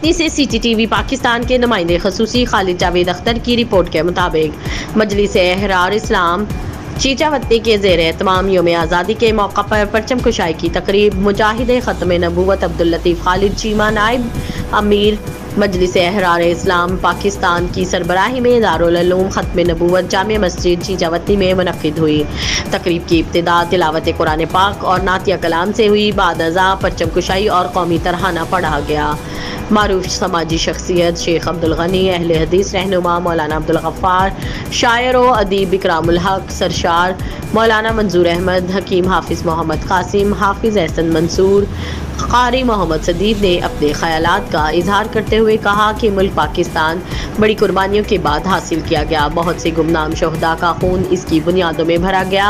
चीचावती से CCTV पाकिस्तान के नुमाइंदे खसूसी खालिद जावेद अख्तर की रिपोर्ट के मुताबिक मजलिस एहरार इस्लाम चीचावती के ज़ेर एहतमाम यौम आज़ादी के मौका पर परचम कुशाई की तकरीब मुजाहिद ख़त्म नबूवत अब्दुल लतीफ़ खालिद चीमा नायब अमीर मजलिस एहरार इस्लाम पाकिस्तान की सरबराही में दारुल उलूम ख़त्म नबूवत जामिया मस्जिद चीचावती में मुनक़्क़िद हुई। तकरीब की इब्तिदा तिलावत कुरान पाक और नातिया कलाम से हुई। बाद अज़ा परचम कुशाई और कौमी तराना पढ़ा गया। मारूफ समाजी शख्सियत शेख अब्दुल गनी, अहले हदीस रहनुमा मौलाना अब्दुल गफ्फार, शायर व अदीब इकरामुल हक सरशार मौलाना मंजूर अहमद, हकीम हाफिज़ मोहम्मद कासिम, हाफिज़ एहसन मंसूर, कारी मोहम्मद सदीद ने अपने ख़यालात का इजहार करते हुए कहा कि मुल्क पाकिस्तान बड़ी कुर्बानियों के बाद हासिल किया गया। बहुत से गुमनाम शहदा का खून इसकी बुनियादों में भरा गया।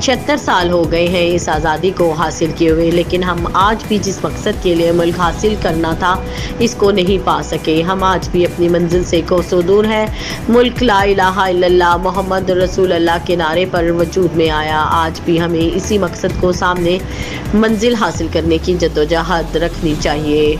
76 साल हो गए हैं इस आज़ादी को हासिल किए हुए, लेकिन हम आज भी जिस मकसद के लिए मुल्क हासिल करना था इसको नहीं पा सके। हम आज भी अपनी मंजिल से कोसों दूर है। मुल्क ला इलाहा इल्लल्लाह मोहम्मद रसूल अल्लाह के नारे पर वजूद में आया। आज भी हमें इसी मकसद को सामने मंजिल हासिल करने की जद्दोजहद रखनी चाहिए।